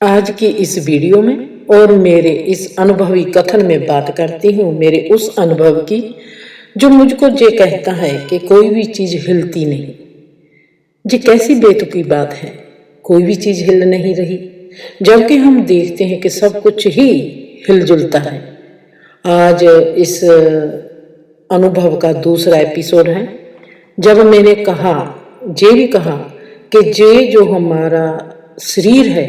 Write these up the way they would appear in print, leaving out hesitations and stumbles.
आज की इस वीडियो में और मेरे इस अनुभवी कथन में बात करती हूँ मेरे उस अनुभव की जो मुझको ये कहता है कि कोई भी चीज हिलती नहीं। ये कैसी बेतुकी बात है, कोई भी चीज हिल नहीं रही, जबकि हम देखते हैं कि सब कुछ ही हिलजुलता है। आज इस अनुभव का दूसरा एपिसोड है, जब मैंने कहा ये भी कहा कि ये जो हमारा शरीर है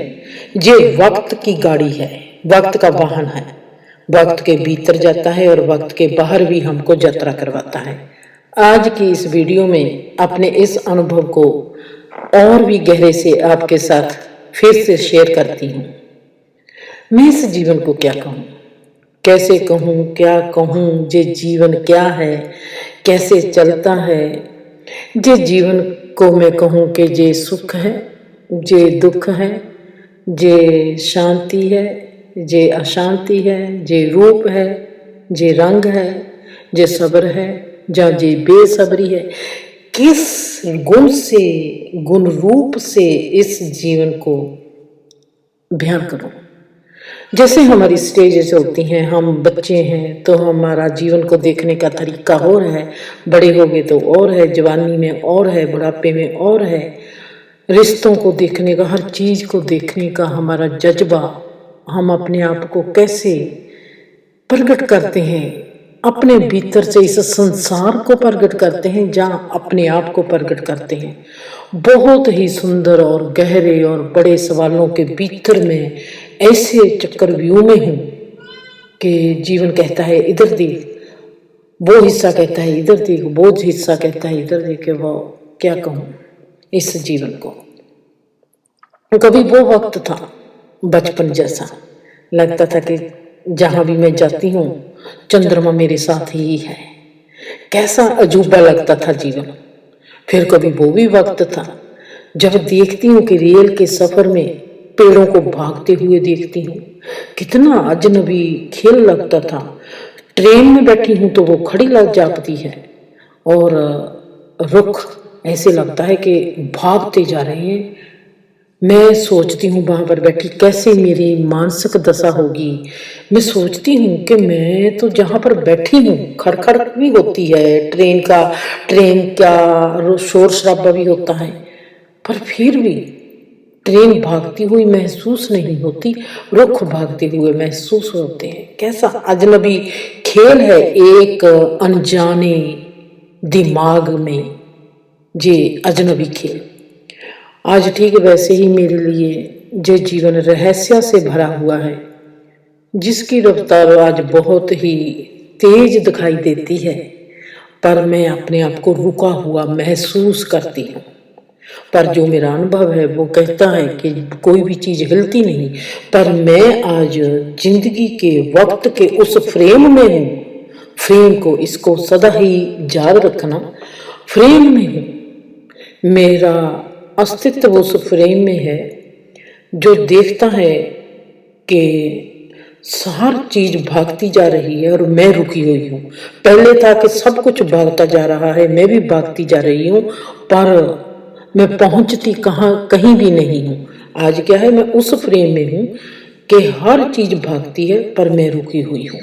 ये वक्त की गाड़ी है, वक्त का वाहन है, वक्त के भीतर जाता है और वक्त के बाहर भी हमको यात्रा करवाता है। आज की इस वीडियो में अपने इस अनुभव को और भी गहरे से आपके साथ फिर से शेयर करती हूँ। मैं इस जीवन को क्या कहूँ, कैसे कहूँ, क्या कहूँ, ये जीवन क्या है, कैसे चलता है। ये जीवन को मैं कहूँ कि ये सुख है, ये दुख है, ये शांति है, ये अशांति है, ये रूप है, ये रंग है, ये सब्र है, या ये बेसब्री है। किस गुण से, गुण रूप से इस जीवन को बयान करूं। जैसे हमारी स्टेजेस होती हैं, हम बच्चे हैं तो हमारा जीवन को देखने का तरीका और है, बड़े हो गए तो और है, जवानी में और है, बुढ़ापे में और है। रिश्तों को देखने का, हर चीज को देखने का हमारा जज्बा, हम अपने आप को कैसे प्रकट करते हैं, अपने भीतर से इस संसार को प्रकट करते हैं, जहाँ अपने आप को प्रकट करते हैं। बहुत ही सुंदर और गहरे और बड़े सवालों के भीतर में ऐसे चक्रव्यूह में हूं कि जीवन कहता है इधर देख, वो हिस्सा कहता है इधर देख, वो हिस्सा कहता है इधर देख। वो क्या कहूं इस जीवन को। कभी वो वक्त था बचपन जैसा, लगता था कि जहां भी मैं जाती हूँ चंद्रमा मेरे साथ ही है, कैसा अजूबा लगता था जीवन। फिर कभी वो भी वक्त था जब देखती हूँ कि रेल के सफर में पेड़ों को भागते हुए देखती हूँ, कितना अजनबी खेल लगता था। ट्रेन में बैठी हूँ तो वो खड़ी लग जाती है और रुख ऐसे लगता है कि भागते जा रहे हैं। मैं सोचती हूँ वहां पर बैठी कैसे मेरी मानसिक दशा होगी। मैं सोचती हूँ कि मैं तो जहां पर बैठी हूँ खड़खड़ भी होती है, ट्रेन का शोर शराबा भी होता है, पर फिर भी ट्रेन भागती हुई महसूस नहीं होती, रुख भागते हुए महसूस होते हैं। कैसा अजनबी खेल है एक अनजाने दिमाग में, ये अजनबी खेल। आज ठीक वैसे ही मेरे लिए ये जीवन रहस्य से भरा हुआ है, जिसकी रफ्तार आज बहुत ही तेज दिखाई देती है, पर मैं अपने आप को रुका हुआ महसूस करती हूँ। पर जो मेरा अनुभव है वो कहता है कि कोई भी चीज हिलती नहीं। पर मैं आज जिंदगी के वक्त के उस फ्रेम में हूँ। फ्रेम को, इसको सदा ही याद रखना, फ्रेम में हूँ। मेरा अस्तित्व उस फ्रेम में है जो देखता है कि हर चीज भागती जा रही है और मैं रुकी हुई हूँ। पहले था कि सब कुछ भागता जा रहा है, मैं भी भागती जा रही हूँ, पर मैं पहुंचती कहीं भी नहीं हूँ। आज क्या है, मैं उस फ्रेम में हूँ कि हर चीज भागती है पर मैं रुकी हुई हूँ।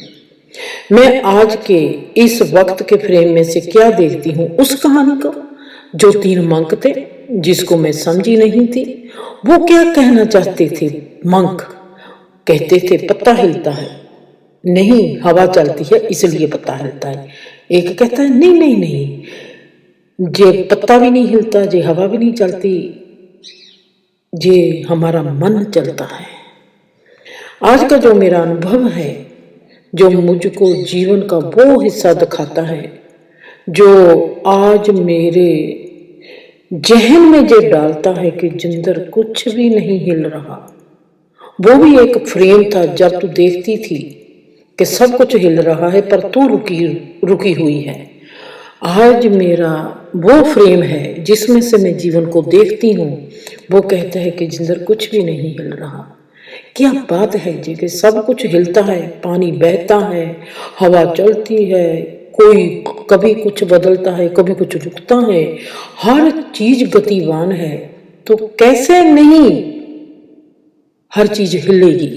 मैं आज के इस वक्त के फ्रेम में से क्या देखती हूँ, उस कहानी को जो 3 मंक थे जिसको मैं समझी नहीं थी। वो क्या कहना चाहते थे। मंक कहते थे पत्ता हिलता है, नहीं हवा चलती है इसलिए पत्ता हिलता है। एक कहता है नहीं नहीं नहीं, जे पत्ता भी नहीं हिलता, जे हवा भी नहीं चलती, जे हमारा मन चलता है। आज का जो मेरा अनुभव है, जो मुझको जीवन का वो हिस्सा दिखाता है जो आज मेरे जहन में जे डालता है कि जिंदर कुछ भी नहीं हिल रहा। वो भी एक फ्रेम था जब तू देखती थी कि सब कुछ हिल रहा है पर तू रुकी हुई है। आज मेरा वो फ्रेम है जिसमें से मैं जीवन को देखती हूँ, वो कहता है कि जिंदर कुछ भी नहीं हिल रहा। क्या बात है जी कि सब कुछ हिलता है, पानी बहता है, हवा चलती है, कोई कभी कुछ बदलता है, कभी कुछ रुकता है, हर चीज गतिवान है। तो कैसे नहीं हर चीज हिलेगी।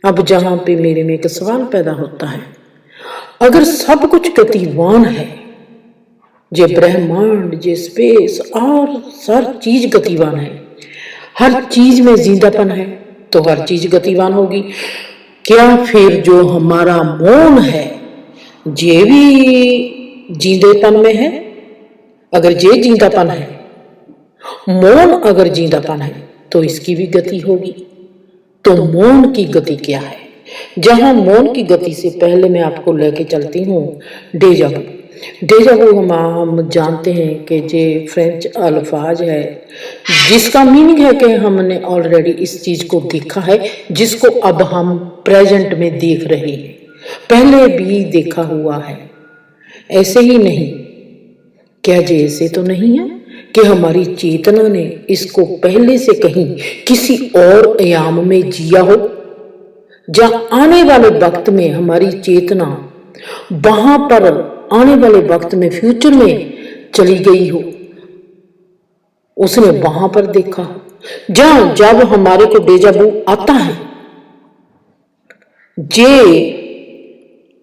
अब जहां पे मेरे में एक सवाल पैदा होता है, अगर सब कुछ गतिवान है, जे ब्रह्मांड, जे स्पेस और हर चीज गतिवान है, हर चीज में जिंदापन है, तो हर चीज गतिवान होगी। क्या फिर जो हमारा मौन है ये भी जिंदेपन में है? अगर ये जिंदापन है, मौन अगर जिंदापन है, तो इसकी भी गति होगी। तो मौन की गति क्या है? जहां मौन की गति से पहले मैं आपको लेके चलती हूँ डेजावू। डेजावू हम जानते हैं कि ये फ्रेंच अल्फाज है, जिसका मीनिंग है कि हमने ऑलरेडी इस चीज को देखा है, जिसको अब हम प्रेजेंट में देख रहे हैं, पहले भी देखा हुआ है। ऐसे ही नहीं, क्या जैसे तो नहीं है कि हमारी चेतना ने इसको पहले से कहीं किसी और आयाम में जिया हो, जहां आने वाले वक्त में हमारी चेतना वहां पर आने वाले वक्त में फ्यूचर में चली गई हो, उसने वहां पर देखा हो। जहां जब हमारे को डेजावू आता है, जे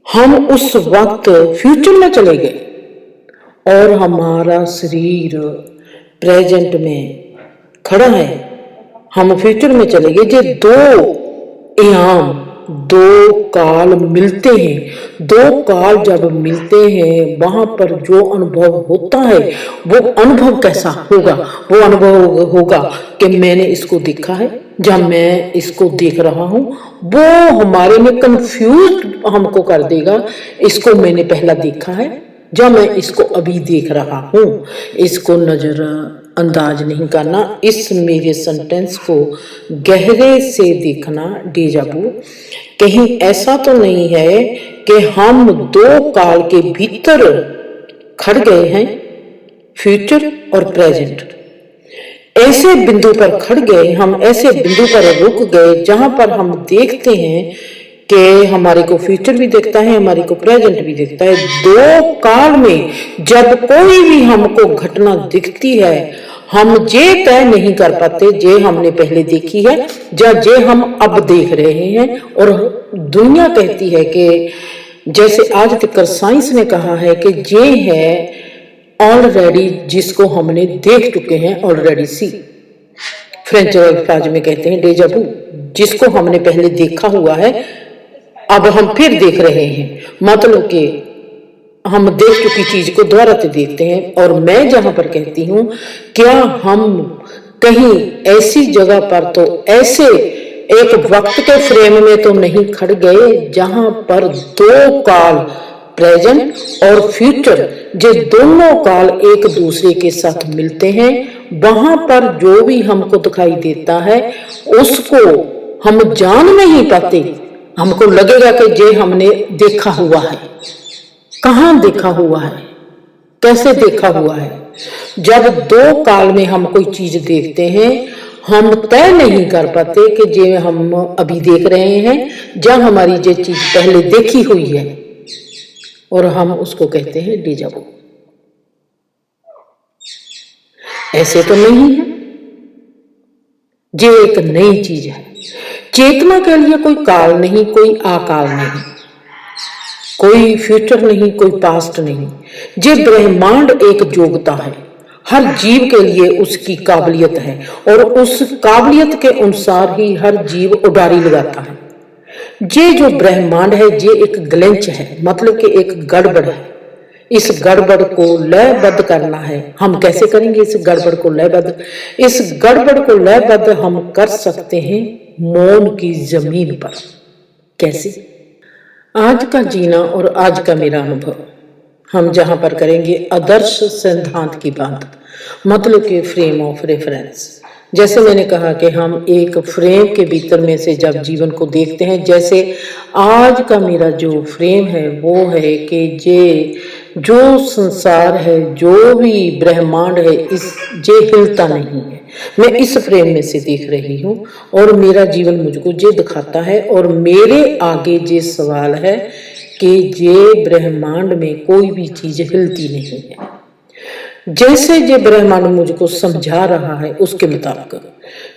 हम उस वक्त फ्यूचर में चले गए और हमारा शरीर प्रेजेंट में खड़ा है, हम फ्यूचर में चले गए। जे दो आयाम, दो काल मिलते हैं, दो काल जब मिलते हैं, वहां पर जो अनुभव होता है, वो अनुभव कैसा होगा? वो अनुभव होगा कि मैंने इसको देखा है, जब मैं इसको देख रहा हूं, वो हमारे में कंफ्यूज हमको कर देगा। इसको मैंने पहला देखा है, जब मैं इसको अभी देख रहा हूं। इसको नजर अंदाज नहीं करना, इस मेरे सेंटेंस को गहरे से देखना। डेजावू कहीं ऐसा तो नहीं है कि हम दो काल के भीतर खड़ गए हैं, फ्यूचर और प्रेजेंट। ऐसे बिंदु पर खड़ गए, हम ऐसे बिंदु पर रुक गए जहां पर हम देखते हैं कि हमारे को फ्यूचर भी देखता है, हमारे को प्रेजेंट भी देखता है। दो काल में जब कोई भी हमको घटना दिखती है, हम ये तय नहीं कर पाते जे हमने पहले देखी है या जे हम अब देख रहे हैं। और दुनिया कहती है कि जैसे आज तक साइंस ने कहा है कि ये है ऑलरेडी, जिसको हमने देख चुके हैं ऑलरेडी। सी फ्रेंच अल्फाज में कहते हैं डेजावू, जिसको हमने पहले देखा हुआ है, अब हम फिर देख रहे हैं। मतलब कि हम देख चुकी चीज को दोबारा से देखते हैं। और मैं जहां पर कहती हूं, क्या हम कहीं ऐसी जगह पर तो ऐसे एक वक्त के फ्रेम में तो नहीं खड़ गए जहां पर दो काल, प्रेजेंट और फ्यूचर, जो दोनों काल एक दूसरे के साथ मिलते हैं। वहां पर जो भी हमको दिखाई देता है, उसको हम जान नहीं पाते। हमको लगेगा कि ये हमने देखा हुआ है। कहां देखा हुआ है, कैसे देखा हुआ है? जब दो काल में हम कोई चीज देखते हैं, हम तय नहीं कर पाते कि जे हम अभी देख रहे हैं या हमारी ये चीज पहले देखी हुई है, और हम उसको कहते हैं डेजावू। ऐसे तो नहीं है, ये एक नई चीज है। चेतना के लिए कोई काल नहीं, कोई आकाल नहीं, कोई फ्यूचर नहीं, कोई पास्ट नहीं। ये ब्रह्मांड एक योग्यता है, हर जीव के लिए उसकी काबिलियत है, और उस काबिलियत के अनुसार ही हर जीव उडारी लगाता है। ये जो ब्रह्मांड है, ये एक ग्लिच है, मतलब कि एक गड़बड़ है। इस गड़बड़ को लयबद्ध करना है। हम कैसे करेंगे इस गड़बड़ को लयबद्ध? इस गड़बड़ को लयबद्ध हम कर सकते हैं मौन की जमीन पर। कैसे? आज का जीना और आज का मेरा अनुभव, हम जहां पर करेंगे आदर्श सिद्धांत की बात, मतलब कि फ्रेम ऑफ रेफरेंस। जैसे मैंने कहा कि हम एक फ्रेम के भीतर में से जब जीवन को देखते हैं, जैसे आज का मेरा जो फ्रेम है वो है कि ये जो संसार है, जो भी ब्रह्मांड है, ये हिलता नहीं है। मैं इस फ्रेम में से देख रही हूँ और मेरा जीवन मुझको ये दिखाता है। और मेरे आगे ये सवाल है कि ये ब्रह्मांड में कोई भी चीज हिलती नहीं है। जैसे ये ब्रह्मांड मुझको समझा रहा है उसके मुताबिक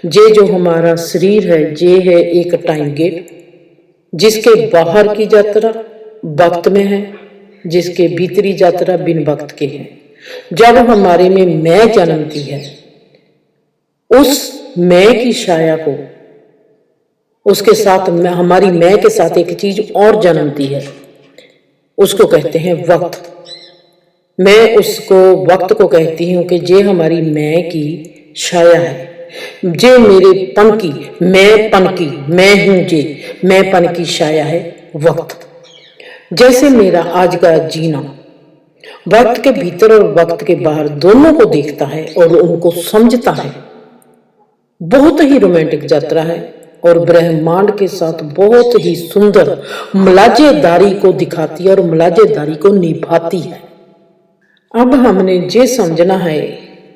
ये जो हमारा शरीर है ये है एक टाइम गेट, जिसके बाहर की यात्रा वक्त में है, जिसके भीतरी यात्रा बिन वक्त के है। जब हमारे में मैं जन्मती है, उस मैं की छाया को, उसके साथ हमारी मैं के साथ एक चीज और जन्मती है, उसको कहते हैं वक्त। मैं उसको वक्त को कहती हूँ कि ये हमारी मैं की छाया है, जे मेरे पन की, मैं पन की, मैं हूं जे मैं पन की छाया है वक्त। जैसे मेरा आज का जीना वक्त के भीतर और वक्त के बाहर दोनों को देखता है और उनको समझता है, बहुत ही रोमांटिक यात्रा है और ब्रह्मांड के साथ बहुत ही सुंदर मुलाजेदारी को दिखाती है और मुलाजेदारी को निभाती है। अब हमने ये समझना है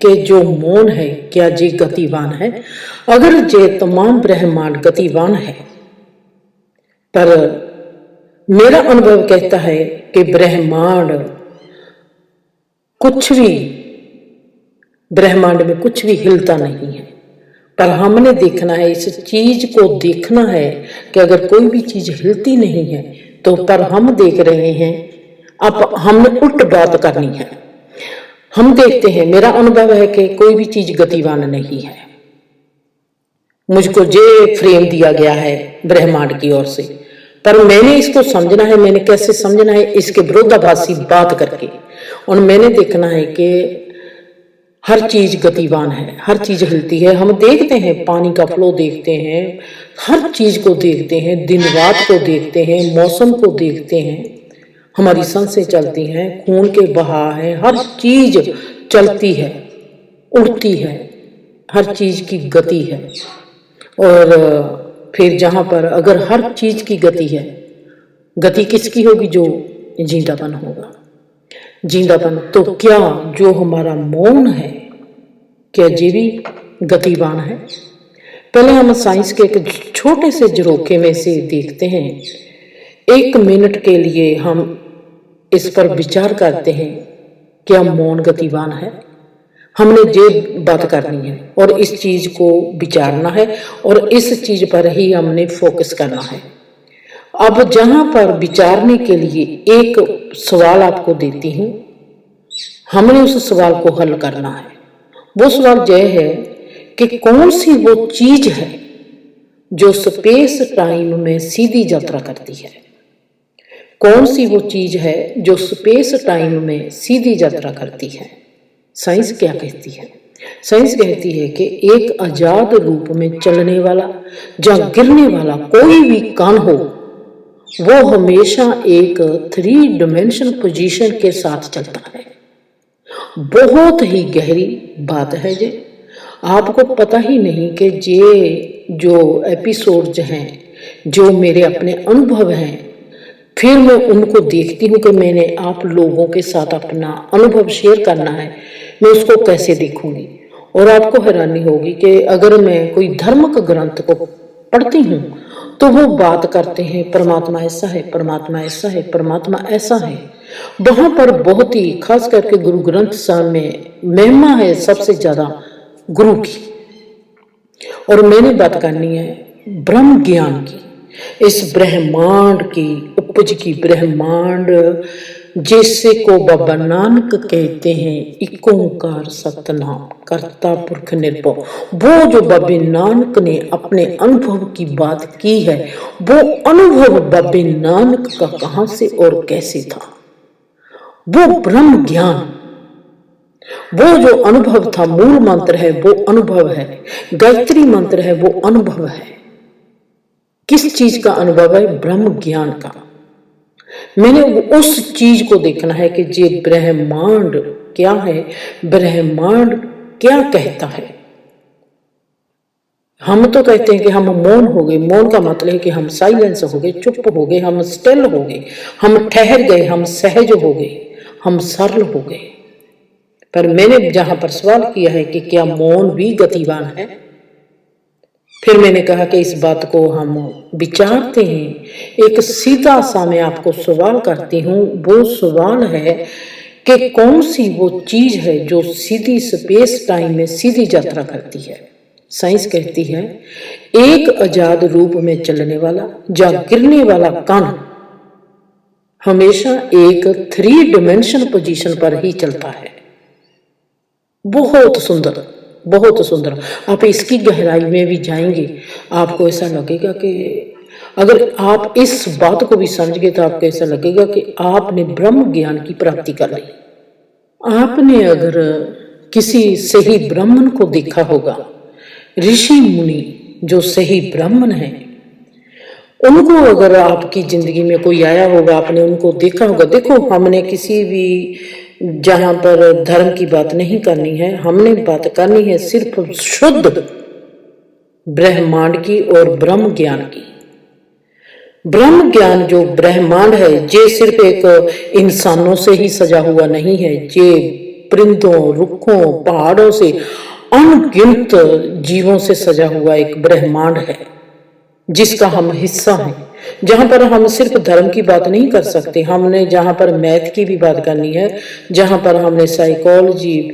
कि जो मौन है क्या ये गतिवान है। अगर ये तमाम ब्रह्मांड गतिवान है, पर मेरा अनुभव कहता है कि ब्रह्मांड कुछ भी, ब्रह्मांड में कुछ भी हिलता नहीं है। पर हमने देखना है, इस चीज को देखना है कि अगर कोई भी चीज हिलती नहीं है तो पर हम देख रहे हैं, अब हमने उल्ट बात करनी है। हम देखते हैं, मेरा अनुभव है कि कोई भी चीज गतिवान नहीं है। मुझको ये फ्रेम दिया गया है ब्रह्मांड की ओर से, पर मैंने इसको समझना है। मैंने कैसे समझना है? इसके विरोधाभासी बात करके। और मैंने देखना है कि हर चीज गतिवान है, हर चीज हिलती है। हम देखते हैं, पानी का फ्लो देखते हैं, हर चीज को देखते हैं, दिन रात को देखते हैं, मौसम को देखते हैं, हमारी सांसें चलती हैं, खून के बहाव है, हर चीज चलती है, उड़ती है, हर चीज की गति है। और फिर जहां पर अगर हर चीज की गति है, गति किसकी होगी? जो जिंदापन होगा, जिंदापन। तो क्या जो हमारा मौन है, क्या ये भी गतिवान है? पहले हम साइंस के एक छोटे से झरोखे में से देखते हैं। 1 मिनट के लिए हम इस पर विचार करते हैं, क्या मौन गतिवान है? हमने ये बात करनी है और इस चीज को विचारना है और इस चीज पर ही हमने फोकस करना है। अब जहां पर विचारने के लिए एक सवाल आपको देती हूं, हमने उस सवाल को हल करना है। वो सवाल यह है कि कौन सी वो चीज है जो स्पेस टाइम में सीधी यात्रा करती है? कौन सी वो चीज है जो स्पेस टाइम में सीधी यात्रा करती है? साइंस क्या कहती है? साइंस कहती है कि एक आजाद रूप में चलने वाला या गिरने वाला कोई भी कण हो, वो हमेशा एक 3 डायमेंशन पोजीशन के साथ चलता है। बहुत ही गहरी बात है ये। आपको पता ही नहीं कि ये जो एपिसोड्स हैं, जो मेरे अपने अनुभव हैं, फिर मैं उनको देखती हूँ कि मैंने आप लोगों के साथ अपना अनुभव शेयर करना है, मैं उसको कैसे देखूंगी। और आपको हैरानी होगी कि अगर मैं कोई धर्म का ग्रंथ को पढ़ती हूँ तो वो बात करते हैं परमात्मा ऐसा है, परमात्मा ऐसा है, परमात्मा ऐसा है। वहां पर बहुत ही खास करके गुरु ग्रंथ साहब में महिमा है सबसे ज्यादा गुरु की। और मैंने बात करनी है ब्रह्म ज्ञान की, इस ब्रह्मांड की उपज की। ब्रह्मांड जैसे को बाबा नानक कहते हैं, एक ओंकार सतनाम करता पुरख निर्भव। वो जो बाबे नानक ने अपने अनुभव की बात की है, वो अनुभव बाबे नानक का कहां से और कैसे था? वो ब्रह्म ज्ञान, वो जो अनुभव था, मूल मंत्र है वो अनुभव है, गायत्री मंत्र है वो अनुभव है। किस चीज का अनुभव है? ब्रह्म ज्ञान का। मैंने उस चीज को देखना है कि ये ब्रह्मांड क्या है, ब्रह्मांड क्या कहता है। हम तो कहते हैं कि हम मौन हो गए। मौन का मतलब है कि हम साइलेंस हो गए, चुप हो गए, हम स्टिल हो गए, हम ठहर गए, हम सहज हो गए, हम सरल हो गए। पर मैंने जहां पर सवाल किया है कि क्या मौन भी गतिवान है, फिर मैंने कहा कि इस बात को हम विचारते हैं। एक सीधा सा मैं आपको सवाल करती हूँ। वो सवाल है कि कौन सी वो चीज है जो सीधी स्पेस टाइम में सीधी यात्रा करती है। साइंस कहती है एक आजाद रूप में चलने वाला या गिरने वाला कण हमेशा एक 3 डिमेंशन पोजीशन पर ही चलता है। बहुत सुंदर, बहुत सुंदर। आप इसकी गहराई में भी जाएंगे, आपको ऐसा लगेगा कि अगर आप इस बात को भी समझ गए तो आपको ऐसा लगेगा कि आपने ब्रह्म ज्ञान की प्राप्ति कर ली। आपने अगर किसी सही ब्राह्मण को देखा होगा, ऋषि मुनि जो सही ब्राह्मण है, उनको अगर आपकी जिंदगी में कोई आया होगा, आपने उनको देखा होगा। देखो, हमने किसी भी जहां पर धर्म की बात नहीं करनी है, हमने बात करनी है सिर्फ शुद्ध ब्रह्मांड की और ब्रह्म ज्ञान की। ब्रह्म ज्ञान जो ब्रह्मांड है, ये सिर्फ एक इंसानों से ही सजा हुआ नहीं है, ये परिंदों, रुखों, पहाड़ों से, अनगिनत जीवों से सजा हुआ एक ब्रह्मांड है जिसका हम हिस्सा हैं। जहां पर हम सिर्फ धर्म की बात नहीं कर सकते, हमने जहां पर मैथ की भी बात करनी है, जहां पर हमने साइकोलॉजी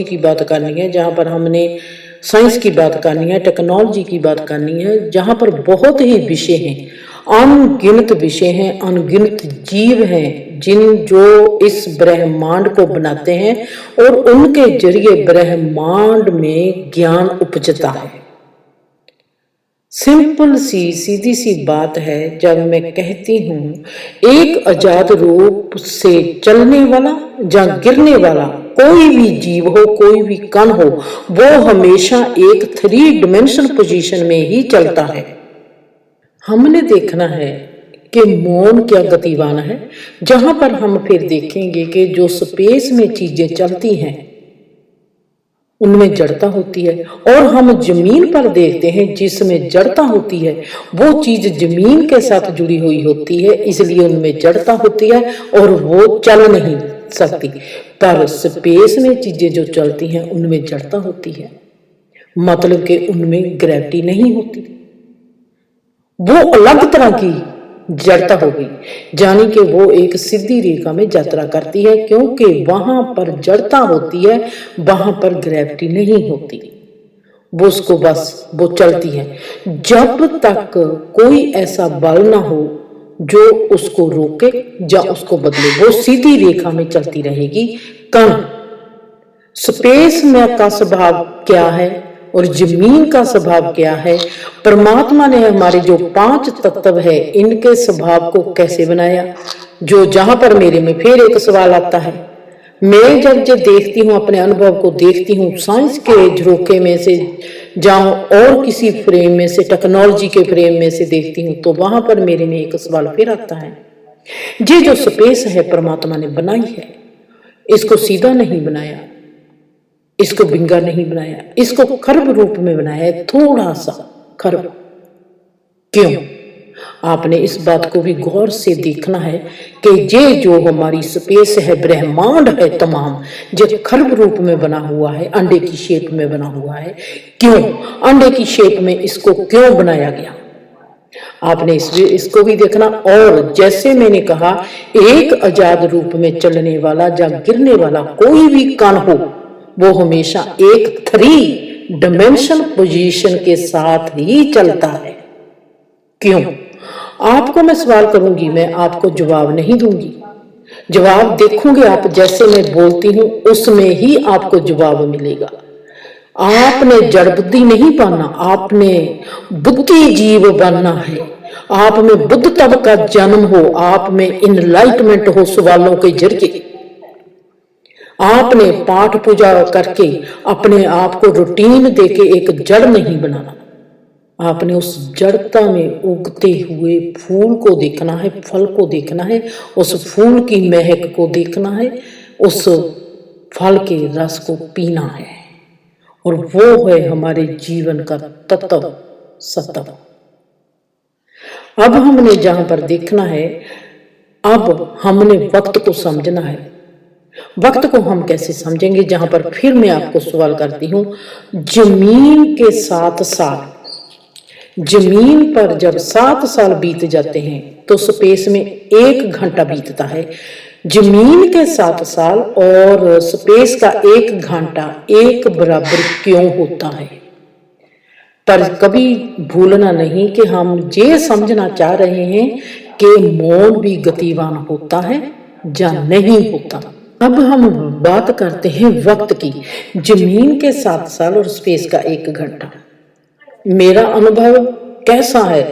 की बात करनी है, जहां पर हमने साइंस की बात करनी है, टेक्नोलॉजी की बात करनी है, जहां पर बहुत ही विषय हैं, अनगिनत विषय हैं, अनगिनत जीव हैं जो इस ब्रह्मांड को बनाते हैं और उनके जरिए ब्रह्मांड में ज्ञान उपजता है। सिंपल सी सीधी सी बात है, जब मैं कहती हूं एक आजाद रूप से चलने वाला या गिरने वाला कोई भी जीव हो, कोई भी कण हो, वो हमेशा एक 3 डिमेंशन पोजीशन में ही चलता है। हमने देखना है कि मौन क्या गतिवान है। जहां पर हम फिर देखेंगे कि जो स्पेस में चीजें चलती हैं उनमें जड़ता होती है, और हम जमीन पर देखते हैं जिसमें जड़ता होती है, वो चीज जमीन के साथ जुड़ी हुई होती है, इसलिए उनमें जड़ता होती है और वो चल नहीं सकती। पर स्पेस में चीजें जो चलती हैं उनमें जड़ता होती है, मतलब कि उनमें ग्रेविटी नहीं होती, वो अलग तरह की जड़ता होगी, यानी कि वो एक सीधी रेखा में यात्रा करती है, क्योंकि वहां पर जड़ता होती है, वहां पर ग्रेविटी नहीं होती। वो उसको बस वो चलती है जब तक कोई ऐसा बल ना हो जो उसको रोके या उसको बदले, वो सीधी रेखा में चलती रहेगी। कण स्पेस में का स्वभाव क्या है और जमीन का स्वभाव क्या है, परमात्मा ने हमारे जो 5 तत्व है इनके स्वभाव को कैसे बनाया, जो जहां पर मेरे में फिर एक सवाल आता है। मैं जब देखती हूँ, अपने अनुभव को देखती हूँ, साइंस के झरोखे में से जाऊं और किसी फ्रेम में से, टेक्नोलॉजी के फ्रेम में से देखती हूँ, तो वहां पर मेरे में एक सवाल फिर आता है। ये जो स्पेस है परमात्मा ने बनाई है, इसको सीधा नहीं बनाया, इसको बिंगा नहीं बनाया, इसको खर्ब रूप में बनाया है, थोड़ा सा खर्ब। क्यों? आपने इस बात को भी गौर से देखना है कि ये जो हमारी स्पेस है, ब्रह्मांड है तमाम, ये खर्ब रूप में बना हुआ है, अंडे की शेप में बना हुआ है। क्यों अंडे की शेप में इसको क्यों बनाया गया, आपने इसको भी देखना। और जैसे मैंने कहा, एक आजाद रूप में चलने वाला या गिरने वाला कोई भी कण हो, वो हमेशा एक 3 डिमेंशन पोजीशन के साथ ही चलता है। क्यों? आपको मैं सवाल करूंगी, मैं आपको जवाब नहीं दूंगी, जवाब देखोगे आप, जैसे मैं बोलती हूं उसमें ही आपको जवाब मिलेगा। आपने जड़ बुद्धि नहीं पाना, आपने बुद्धि जीव बनना है। आप में बुद्ध तब का जन्म हो, आप में इनलाइटमेंट हो सवालों के जरिए। आपने पाठ पूजा करके अपने आप को रूटीन देके एक जड़ नहीं बनाना, आपने उस जड़ता में उगते हुए फूल को देखना है, फल को देखना है, उस फूल की महक को देखना है, उस फल के रस को पीना है, और वो है हमारे जीवन का तत्व सत्व। अब हमने जहां पर देखना है, अब हमने वक्त को समझना है। वक्त को हम कैसे समझेंगे, जहां पर फिर मैं आपको सवाल करती हूं, जमीन के 7 साल, जमीन पर जब 7 साल बीत जाते हैं तो स्पेस में 1 घंटा बीतता है। जमीन के 7 साल और स्पेस का 1 घंटा एक बराबर क्यों होता है? पर कभी भूलना नहीं कि हम ये समझना चाह रहे हैं कि मौन भी गतिवान होता है या नहीं होता। अब हम बात करते हैं वक्त की। जमीन के 7 साल और स्पेस का 1 घंटा। मेरा अनुभव कैसा है?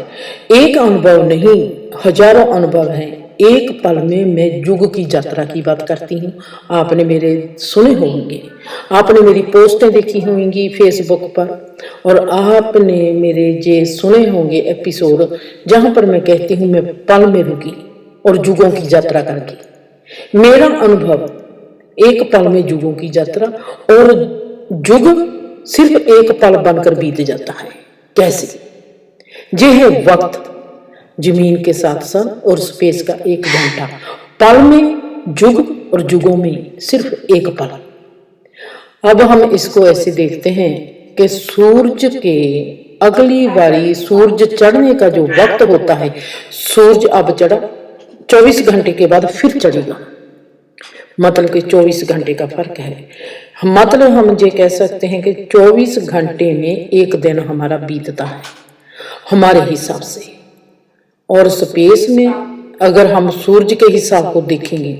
एक अनुभव नहीं, हजारों अनुभव हैं। एक पल में मैं युग की यात्रा की बात करती हूँ। आपने मेरे सुने होंगे, आपने मेरी पोस्टें देखी होंगी फेसबुक पर, और आपने मेरे जे सुने होंगे एपिसोड जहां पर मैं कहती हूँ मैं पल में रुकी और युगों की यात्रा कर गई। मेरा अनुभव एक पल में युगों की यात्रा, और युग सिर्फ एक पल बनकर बीत जाता है। कैसे? यह है वक्त। जमीन के 7 साल और स्पेस का 1 घंटा। पल में युग और युगों में सिर्फ एक पल। अब हम इसको ऐसे देखते हैं कि सूरज के अगली बारी सूरज चढ़ने का जो वक्त होता है, सूरज अब चढ़ा, 24 घंटे के बाद फिर चढ़ेगा। मतलब कि 24 घंटे का फर्क है। मतलब हम ये कह सकते हैं कि 24 घंटे में एक दिन हमारा बीतता है हमारे हिसाब से। और स्पेस में अगर हम सूरज के हिसाब को देखेंगे,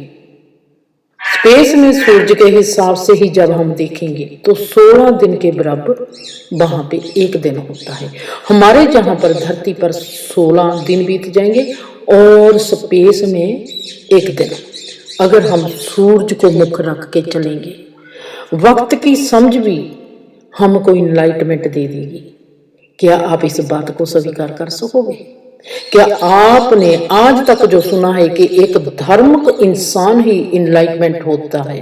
स्पेस में सूरज के हिसाब से ही जब हम देखेंगे तो 16 दिन के बराबर वहां पे एक दिन होता है। हमारे जहां पर धरती पर 16 दिन बीत जाएंगे और स्पेस में एक दिन, अगर हम सूरज को मुख रख के चलेंगे। वक्त की समझ भी हमको इनलाइटमेंट दे देगी। क्या आप इस बात को स्वीकार कर सकोगे? क्या आपने आज तक जो सुना है कि एक धार्मिक इंसान ही इनलाइटमेंट होता है,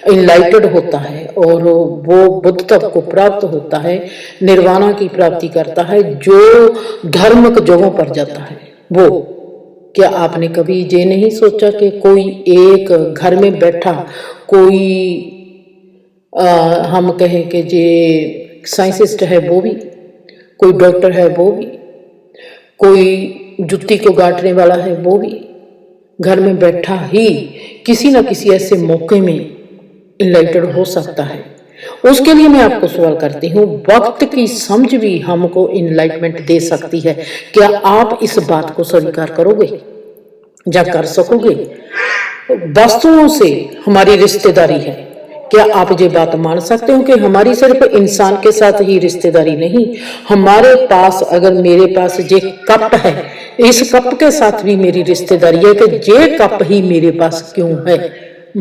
इनलाइटेड होता है और वो बुद्धत्व को प्राप्त होता है, निर्वाणा की प्राप्ति करता है, जो धार्मिक जगहों पर जाता है वो? क्या आपने कभी ये नहीं सोचा कि कोई एक घर में बैठा कोई हम कहें कि जे साइंटिस्ट है वो भी, कोई डॉक्टर है वो भी, कोई जुत्ती को गांठने वाला है वो भी, घर में बैठा ही किसी न किसी ऐसे मौके में इनलाइटेड हो सकता है? उसके लिए मैं आपको सवाल करती हूँ, वक्त की समझ भी हमको इनलाइटमेंट दे सकती है। क्या आप इस बात को स्वीकार करोगे या कर सकोगे? वस्तुओं से हमारी रिश्तेदारी है। क्या आप ये बात मान सकते हो कि हमारी सिर्फ इंसान के साथ ही रिश्तेदारी नहीं, हमारे पास, अगर मेरे पास ये कप है, इस कप के साथ भी मेरी रिश्तेदारी है कि ये कप ही मेरे पास क्यों है।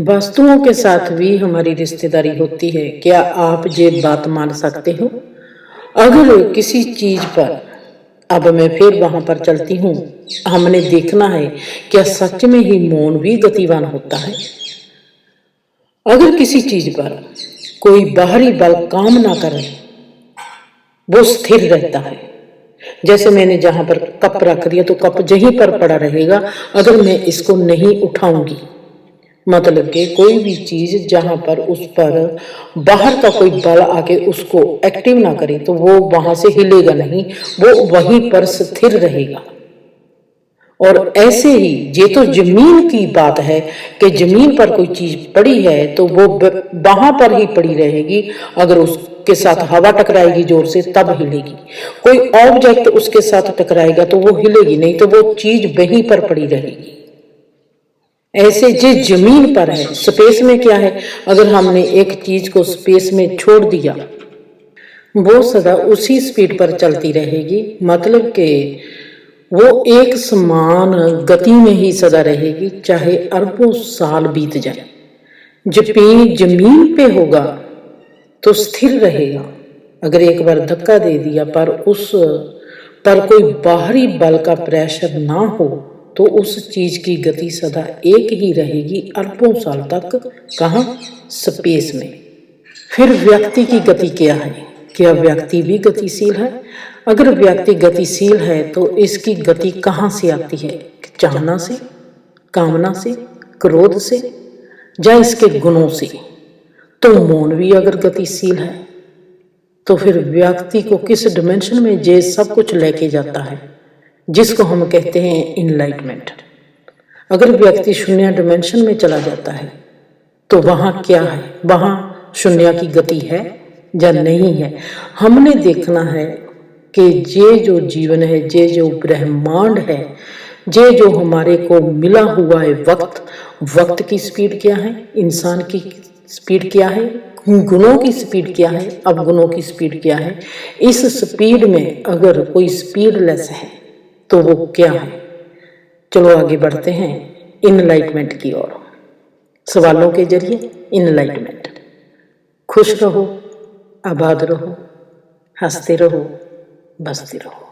वस्तुओं के साथ भी हमारी रिश्तेदारी होती है। क्या आप ये बात मान सकते हो? अगर किसी चीज पर, अब मैं फिर वहां पर चलती हूँ, हमने देखना है क्या सच में ही मौन भी गतिवान होता है? अगर किसी चीज पर कोई बाहरी बल काम ना करे, वो स्थिर रहता है। जैसे मैंने जहां पर कप रख दिया तो कप यहीं पर पड़ा रहेगा अगर मैं इसको नहीं उठाऊंगी। मतलब कि कोई भी चीज जहां पर उस पर बाहर का कोई बल आके उसको एक्टिव ना करे तो वो वहां से हिलेगा नहीं, वो वहीं पर स्थिर रहेगा। और ऐसे ही ये तो जमीन की बात है कि जमीन पर कोई चीज पड़ी है तो वो वहां पर ही पड़ी रहेगी। अगर उसके साथ हवा टकराएगी जोर से तब हिलेगी, कोई ऑब्जेक्ट उसके साथ टकराएगा तो वो हिलेगी नहीं, तो वो चीज वहीं पर पड़ी रहेगी। ऐसे जो जमीन पर है, स्पेस में क्या है, अगर हमने एक चीज को स्पेस में छोड़ दिया वो सदा उसी स्पीड पर चलती रहेगी। मतलब कि वो एक समान गति में ही सदा रहेगी, चाहे अरबों साल बीत जाए। जब जमीन पे होगा तो स्थिर रहेगा। अगर एक बार धक्का दे दिया पर उस पर कोई बाहरी बल का प्रेशर ना हो तो उस चीज की गति सदा एक ही रहेगी अरबों साल तक। कहाँ? स्पेस में। फिर व्यक्ति की गति क्या है? क्या व्यक्ति भी गतिशील है? अगर व्यक्ति गतिशील है तो इसकी गति कहाँ से आती है? चाहना से, कामना से, क्रोध से, या इसके गुणों से? तो मौन भी अगर गतिशील है तो फिर व्यक्ति को किस डिमेंशन में ये सब कुछ लेके जाता है जिसको हम कहते हैं इनलाइटमेंट। अगर व्यक्ति शून्य डिमेंशन में चला जाता है तो वहां क्या है, वहां शून्य की गति है या नहीं है। हमने देखना है कि ये जो जीवन है, ये जो ब्रह्मांड है, ये जो हमारे को मिला हुआ है वक्त की स्पीड क्या है, इंसान की स्पीड क्या है, गुणों की स्पीड क्या है, अवगुणों की स्पीड क्या है। इस स्पीड में अगर कोई स्पीडलेस है तो वो क्या है। चलो आगे बढ़ते हैं इनलाइटमेंट की ओर, सवालों के जरिए इनलाइटमेंट। खुश रहो, आबाद रहो, हंसते रहो, बसते रहो।